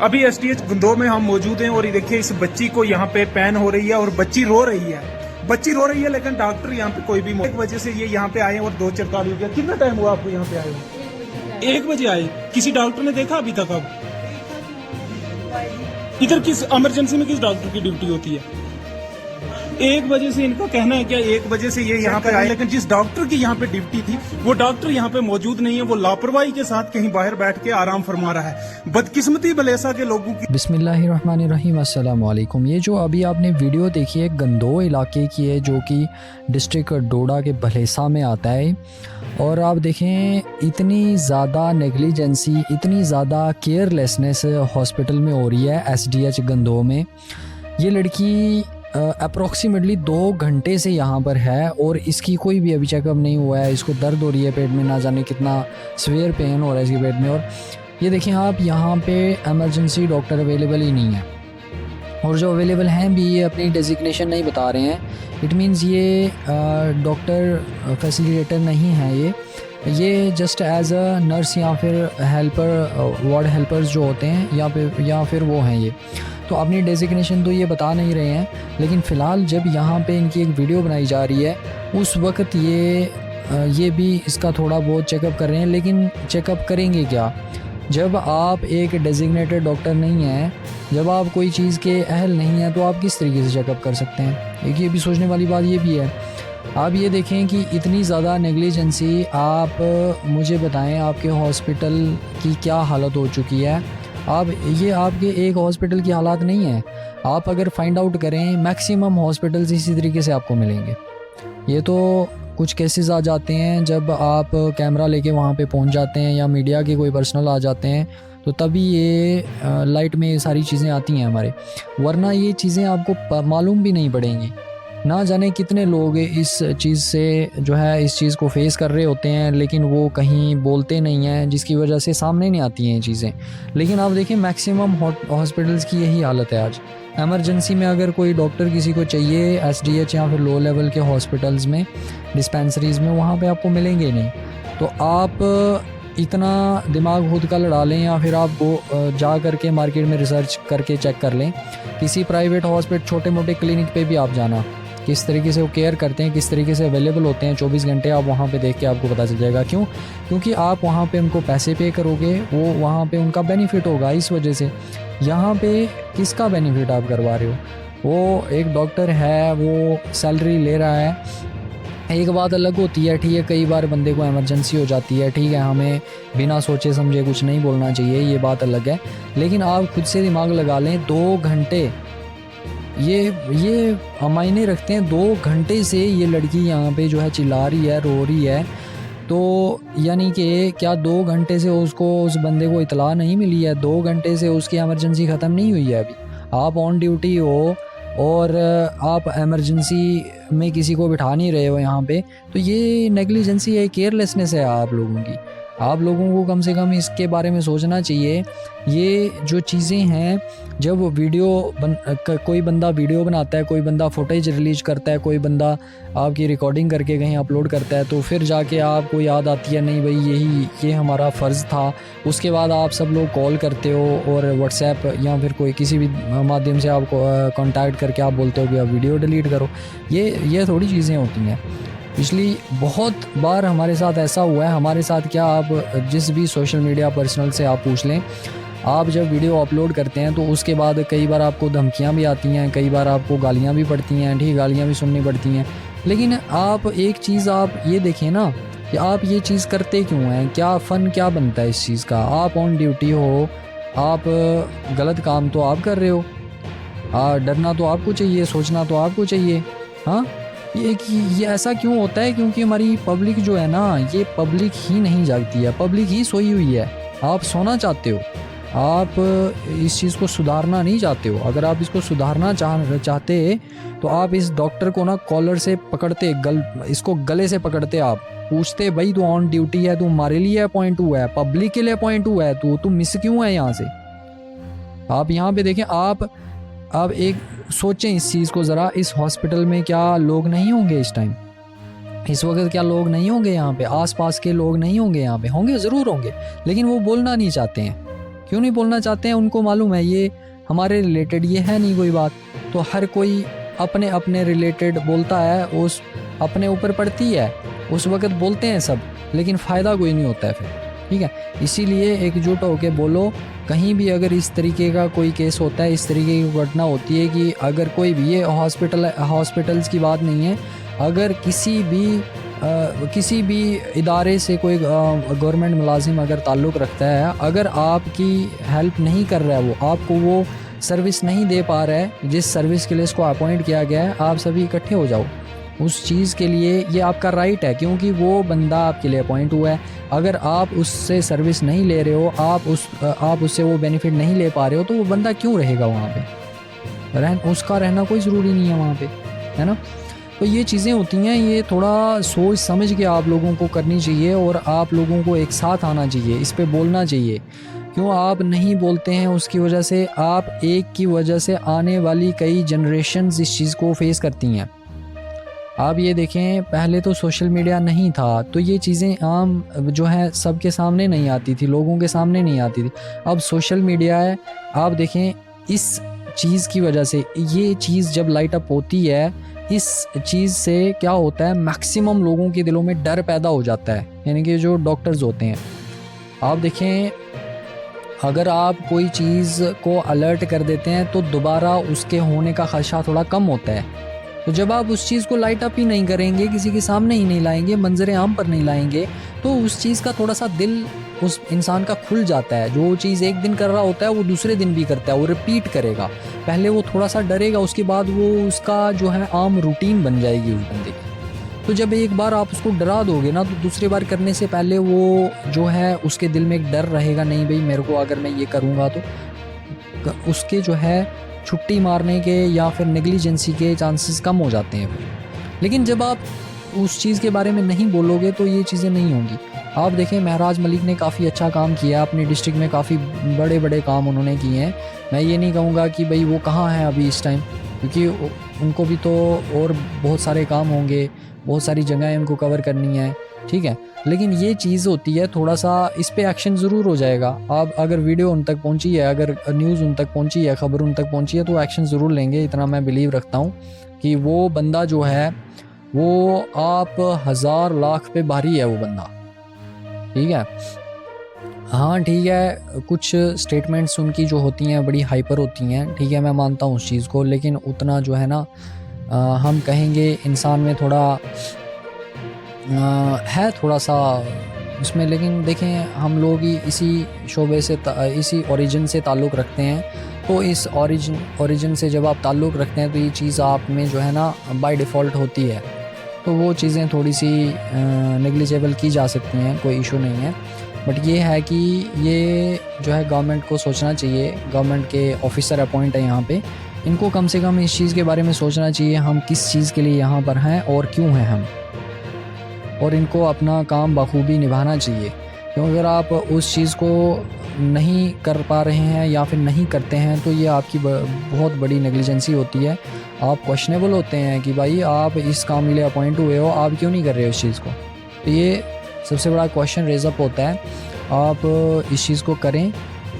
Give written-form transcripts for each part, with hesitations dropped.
अभी एसटीएच गुंदो में हम मौजूद हैं और ये देखिए इस बच्ची को यहाँ पे पैन हो रही है और बच्ची रो रही है लेकिन डॉक्टर यहाँ पे कोई भी एक वजह से ये यहाँ पे आए और 2:44 हो गया। कितना टाइम हुआ आपको यहाँ पे आए हो? 1 बजे आए। किसी डॉक्टर ने देखा अभी तक? अब इधर किस इमरजेंसी में किस डॉक्टर की ड्यूटी होती है? 1 बजे से इनका कहना है क्या 1 बजे से ये यहाँ पे आए, लेकिन जिस डॉक्टर की यहाँ पे ड्यूटी थी वो डॉक्टर यहाँ पे मौजूद नहीं है। वो लापरवाही के साथ कहीं बाहर बैठ के आराम फरमा रहा है। बदकिस्मती बलेसा के लोगों की। बिस्मिल्लाहिर्रहमानिर्रहीम, अस्सलाम वालेकुम। ये जो अभी आपने वीडियो देखी है गंदो इलाके की है, जो कि डिस्ट्रिक्ट डोडा के भलेसा में आता है। और आप देखें इतनी ज़्यादा नेग्लिजेंसी, इतनी ज़्यादा केयरलेसनेस हॉस्पिटल में हो रही है एसडीएच गंदो में। ये लड़की अप्रॉक्सीमेटली 2 घंटे से यहाँ पर है और इसकी कोई भी अभी चेकअप नहीं हुआ है। इसको दर्द हो रही है पेट में, ना जाने कितना सीवियर पेन हो रहा है इसके पेट में। और ये देखें आप, यहाँ पे इमरजेंसी डॉक्टर अवेलेबल ही नहीं है, और जो अवेलेबल हैं भी ये अपनी डेजिग्नेशन नहीं बता रहे हैं। इट मीन्स ये डॉक्टर फैसिलिटेटर नहीं है, ये जस्ट एज अ नर्स या फिर हेल्पर, वार्ड हेल्पर्स जो होते हैं या फिर वो हैं ये। तो अपनी डेजिग्नेशन तो ये बता नहीं रहे हैं, लेकिन फ़िलहाल जब यहाँ पे इनकी एक वीडियो बनाई जा रही है उस वक्त ये भी इसका थोड़ा बहुत चेकअप कर रहे हैं। लेकिन चेकअप करेंगे क्या जब आप एक डेजिग्नेटेड डॉक्टर नहीं हैं, जब आप कोई चीज़ के अहल नहीं हैं, तो आप किस तरीके से चेकअप कर सकते हैं? एक ये भी सोचने वाली बात ये भी है। आप ये देखें कि इतनी ज़्यादा नेग्लिजेंसी, आप मुझे बताएं आपके हॉस्पिटल की क्या हालत हो चुकी है। ये आपके एक हॉस्पिटल की हालात नहीं है। आप अगर फाइंड आउट करें, मैक्सिमम हॉस्पिटल्स इसी तरीके से आपको मिलेंगे। ये तो कुछ केसेस आ जाते हैं जब आप कैमरा लेके वहाँ पे पहुँच जाते हैं या मीडिया के कोई पर्सनल आ जाते हैं, तो तभी ये लाइट में ये सारी चीज़ें आती हैं हमारे, वरना ये चीज़ें आपको मालूम भी नहीं पड़ेंगी। ना जाने कितने लोग इस चीज़ से जो है इस चीज़ को फेस कर रहे होते हैं, लेकिन वो कहीं बोलते नहीं हैं, जिसकी वजह से सामने नहीं आती हैं ये चीज़ें। लेकिन आप देखें मैक्सिमम हॉस्पिटल्स की यही हालत है आज। एमरजेंसी में अगर कोई डॉक्टर किसी को चाहिए एसडीएच या फिर लो लेवल के हॉस्पिटल्स में, डिस्पेंसरीज़ में, वहाँ पे आपको मिलेंगे नहीं। तो आप इतना दिमाग खुद का लड़ा लें या फिर आप वो जा करके मार्केट में रिसर्च करके चेक कर लें। किसी प्राइवेट हॉस्पिटल, छोटे मोटे क्लिनिक पे भी आप जाना, किस तरीके से वो केयर करते हैं, किस तरीके से अवेलेबल होते हैं 24 घंटे, आप वहाँ पे देख के आपको पता चल जाएगा। क्यों? क्योंकि आप वहाँ पे उनको पैसे पे करोगे, वो वहाँ पे उनका बेनिफिट होगा इस वजह से। यहाँ पे किसका बेनिफिट आप करवा रहे हो? वो एक डॉक्टर है, वो सैलरी ले रहा है। एक बात अलग होती है, ठीक है, कई बार बंदे को इमरजेंसी हो जाती है, ठीक है, हमें बिना सोचे समझे कुछ नहीं बोलना चाहिए, ये बात अलग है। लेकिन आप खुद से दिमाग लगा लें, 2 घंटे ये मायने रखते हैं। 2 घंटे से ये लड़की यहाँ पे जो है चिल्ला रही है, रो रही है। तो यानी कि क्या 2 घंटे से उस बंदे को इतला नहीं मिली है? 2 घंटे से उसकी इमरजेंसी ख़त्म नहीं हुई है अभी। आप ऑन ड्यूटी हो और आप इमरजेंसी में किसी को बिठा नहीं रहे हो यहाँ पे, तो ये नेग्लिजेंसी है, केयरलेसनेस है आप लोगों की। आप लोगों को कम से कम इसके बारे में सोचना चाहिए। ये जो चीज़ें हैं, जब कोई बंदा वीडियो बनाता है, कोई बंदा फुटेज रिलीज करता है, कोई बंदा आपकी रिकॉर्डिंग करके कहीं अपलोड करता है, तो फिर जाके आपको याद आती है नहीं भाई ये हमारा फ़र्ज़ था। उसके बाद आप सब लोग कॉल करते हो और व्हाट्सएप या फिर कोई किसी भी माध्यम से आपको कांटेक्ट करके आप बोलते हो कि आप वीडियो डिलीट करो। ये थोड़ी चीज़ें होती हैं। पिछली बहुत बार हमारे साथ ऐसा हुआ है। हमारे साथ क्या, आप जिस भी सोशल मीडिया पर्सनल से आप पूछ लें, आप जब वीडियो अपलोड करते हैं तो उसके बाद कई बार आपको धमकियां भी आती हैं, कई बार आपको गालियां भी पड़ती हैं, ठीक, गालियां भी सुननी पड़ती हैं। लेकिन आप एक चीज़ आप ये देखें ना कि आप ये चीज़ करते क्यों हैं? क्या फ़न क्या बनता है इस चीज़ का? आप ऑन ड्यूटी हो, आप गलत काम तो आप कर रहे हो, डरना तो आपको चाहिए, सोचना तो आपको चाहिए। हाँ, ये ऐसा क्यों होता है? क्योंकि हमारी पब्लिक जो है ना, ये पब्लिक ही नहीं जागती है, पब्लिक ही सोई हुई है। आप सोना चाहते हो, आप इस चीज़ को सुधारना नहीं चाहते हो। अगर आप इसको सुधारना चाहते तो आप इस डॉक्टर को ना कॉलर से पकड़ते, इसको गले से पकड़ते, आप पूछते, भाई तू ऑन ड्यूटी है, तू हमारे लिए अपॉइंट हुआ है, पब्लिक के लिए अपॉइंट हुआ है, तू मिस क्यों है यहाँ से? आप यहाँ पे देखें, आप एक सोचें इस चीज़ को ज़रा, इस हॉस्पिटल में क्या लोग नहीं होंगे इस टाइम? इस वक्त क्या लोग नहीं होंगे यहाँ पे? आसपास के लोग नहीं होंगे यहाँ पे? होंगे, ज़रूर होंगे, लेकिन वो बोलना नहीं चाहते हैं। क्यों नहीं बोलना चाहते हैं? उनको मालूम है ये हमारे रिलेटेड ये है नहीं कोई बात, तो हर कोई अपने अपने रिलेटेड बोलता है, उस अपने ऊपर पड़ती है, उस वक्त बोलते हैं सब, लेकिन फ़ायदा कोई नहीं होता है फिर, ठीक है। इसीलिए एकजुट होकर बोलो। कहीं भी अगर इस तरीके का कोई केस होता है, इस तरीके की घटना होती है कि अगर कोई भी, ये हॉस्पिटल्स की बात नहीं है, अगर किसी भी इदारे से कोई गवर्नमेंट मुलाजिम अगर ताल्लुक़ रखता है, अगर आपकी हेल्प नहीं कर रहा है, वो आपको वो सर्विस नहीं दे पा रहा है जिस सर्विस के लिए इसको अपॉइंट किया गया है, आप सभी इकट्ठे हो जाओ उस चीज़ के लिए। ये आपका राइट है, क्योंकि वो बंदा आपके लिए अपॉइंट हुआ है। अगर आप उससे सर्विस नहीं ले रहे हो, आप उससे वो बेनिफिट नहीं ले पा रहे हो, तो वो बंदा क्यों रहेगा वहाँ पे? उसका रहना कोई ज़रूरी नहीं है वहाँ पे, है ना। तो ये चीज़ें होती हैं, ये थोड़ा सोच समझ के आप लोगों को करनी चाहिए और आप लोगों को एक साथ आना चाहिए, इस पे बोलना चाहिए। क्यों आप नहीं बोलते हैं? उसकी वजह से आप एक की वजह से आने वाली कई जनरेशन्स इस चीज़ को फेस करती हैं। आप ये देखें, पहले तो सोशल मीडिया नहीं था, तो ये चीज़ें आम जो है सबके सामने नहीं आती थी, लोगों के सामने नहीं आती थी। अब सोशल मीडिया है, आप देखें इस चीज़ की वजह से, ये चीज़ जब लाइट अप होती है, इस चीज़ से क्या होता है, मैक्सिमम लोगों के दिलों में डर पैदा हो जाता है, यानी कि जो डॉक्टर्स होते हैं। आप देखें, अगर आप कोई चीज़ को अलर्ट कर देते हैं तो दोबारा उसके होने का ख़दशा थोड़ा कम होता है। तो जब आप उस चीज़ को लाइट अप ही नहीं करेंगे, किसी के सामने ही नहीं लाएंगे, मंजर आम पर नहीं लाएंगे, तो उस चीज़ का थोड़ा सा दिल उस इंसान का खुल जाता है। जो चीज़ एक दिन कर रहा होता है वो दूसरे दिन भी करता है, वो रिपीट करेगा। पहले वो थोड़ा सा डरेगा, उसके बाद वो उसका जो है आम रूटीन बन जाएगी उस बंदे की। तो जब एक बार आप उसको डरा दोगे ना, तो दूसरी बार करने से पहले वो जो है उसके दिल में एक डर रहेगा, नहीं भाई मेरे को अगर मैं ये करूँगा तो उसके जो है छुट्टी मारने के या फिर नेग्लिजेंसी के चांसेस कम हो जाते हैं फिर। लेकिन जब आप उस चीज़ के बारे में नहीं बोलोगे तो ये चीज़ें नहीं होंगी। आप देखें, महराज मलिक ने काफ़ी अच्छा काम किया अपनी डिस्ट्रिक्ट में, काफ़ी बड़े बड़े काम उन्होंने किए हैं। मैं ये नहीं कहूँगा कि भाई वो कहाँ हैं अभी इस टाइम, क्योंकि उनको भी तो और बहुत सारे काम होंगे, बहुत सारी जगहें उनको कवर करनी है, ठीक है। लेकिन ये चीज़ होती है, थोड़ा सा इस पे एक्शन ज़रूर हो जाएगा। आप अगर वीडियो उन तक पहुंची है, अगर न्यूज़ उन तक पहुंची है, खबर उन तक पहुंची है, तो एक्शन ज़रूर लेंगे। इतना मैं बिलीव रखता हूँ कि वो बंदा जो है वो आप 1000 लाख पे भारी है वो बंदा, ठीक है। हाँ ठीक है, कुछ स्टेटमेंट्स उनकी जो होती हैं बड़ी हाइपर होती हैं, ठीक है, मैं मानता हूँ उस चीज़ को, लेकिन उतना जो है ना हम कहेंगे इंसान में थोड़ा है थोड़ा सा उसमें। लेकिन देखें, हम लोग ही इसी शोबे से इसी ओरिजिन से ताल्लुक़ रखते हैं, तो इस ओरिजिन से जब आप ताल्लुक़ रखते हैं तो ये चीज़ आप में जो है ना बाय डिफ़ॉल्ट होती है। तो वो चीज़ें थोड़ी सी नेग्लिजेबल की जा सकती हैं, कोई इशू नहीं है। बट ये है कि ये जो है गवर्नमेंट को सोचना चाहिए, गवर्नमेंट के ऑफिसर अपॉइंट है यहाँ पे, इनको कम से कम इस चीज़ के बारे में सोचना चाहिए, हम किस चीज़ के लिए यहाँ पर हैं और क्यों हैं हम, और इनको अपना काम बखूबी निभाना चाहिए। क्योंकि अगर आप उस चीज़ को नहीं कर पा रहे हैं या फिर नहीं करते हैं तो ये आपकी बहुत बड़ी नेग्लिजेंसी होती है। आप क्वेश्चनेबल होते हैं कि भाई आप इस काम के लिए अपॉइंट हुए हो, आप क्यों नहीं कर रहे हो इस चीज़ को। तो ये सबसे बड़ा क्वेश्चन रेज अप होता है। आप इस चीज़ को करें,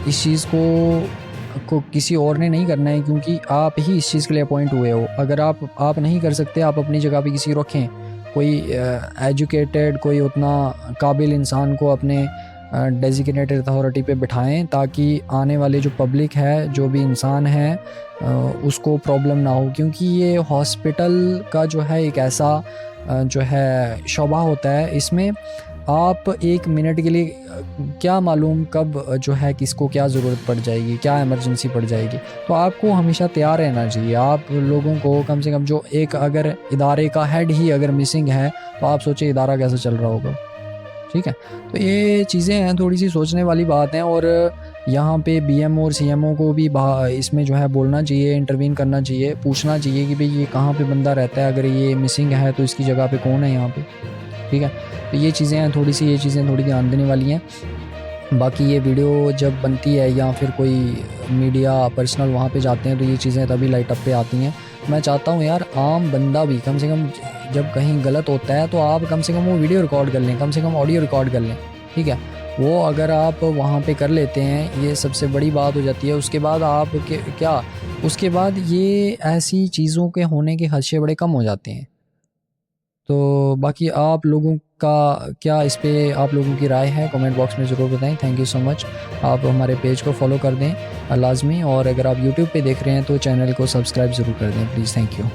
इस चीज़ को किसी और ने नहीं करना है, क्योंकि आप ही इस चीज़ के लिए अपॉइंट हुए हो। अगर आप नहीं कर सकते, आप अपनी जगह पे किसी रखें, कोई एजुकेटेड, कोई उतना काबिल इंसान को अपने डेजिग्नेटेड अथॉरिटी पे बिठाएं, ताकि आने वाले जो पब्लिक है, जो भी इंसान है, उसको प्रॉब्लम ना हो। क्योंकि ये हॉस्पिटल का जो है एक ऐसा जो है शोबा होता है, इसमें आप एक मिनट के लिए क्या मालूम कब जो है किसको क्या ज़रूरत पड़ जाएगी, क्या इमरजेंसी पड़ जाएगी। तो आपको हमेशा तैयार रहना चाहिए। आप लोगों को कम से कम जो एक अगर इदारे का हेड ही अगर मिसिंग है तो आप सोचिए इदारा कैसे चल रहा होगा, ठीक है। तो ये चीज़ें हैं, थोड़ी सी सोचने वाली बात हैं। और यहाँ पे BM और CMO को भी इसमें जो है बोलना चाहिए, इंटरवीन करना चाहिए, पूछना चाहिए कि भाई ये कहाँ पे बंदा रहता है, अगर ये मिसिंग है तो इसकी जगह पे कौन है यहाँ पे, ठीक है। तो ये चीज़ें हैं, ये चीज़ें थोड़ी ध्यान देने वाली हैं। बाकी ये वीडियो जब बनती है या फिर कोई मीडिया पर्सनल वहाँ पे जाते हैं तो ये चीज़ें तभी लाइट अप पे आती हैं। मैं चाहता हूँ यार आम बंदा भी कम से कम जब कहीं गलत होता है तो आप कम से कम वो वीडियो रिकॉर्ड कर लें, कम से कम ऑडियो रिकॉर्ड कर लें, ठीक है। वो अगर आप वहाँ पे कर लेते हैं, ये सबसे बड़ी बात हो जाती है। उसके बाद आप क्या उसके बाद ये ऐसी चीज़ों के होने के खदशे बड़े कम हो जाते हैं। तो बाकी आप लोगों का क्या इस पे आप लोगों की राय है, कमेंट बॉक्स में ज़रूर बताएं। Thank you so much. आप हमारे पेज को फॉलो कर दें लाजमी, और अगर आप यूट्यूब पे देख रहे हैं तो चैनल को सब्सक्राइब ज़रूर कर दें प्लीज़। Thank you.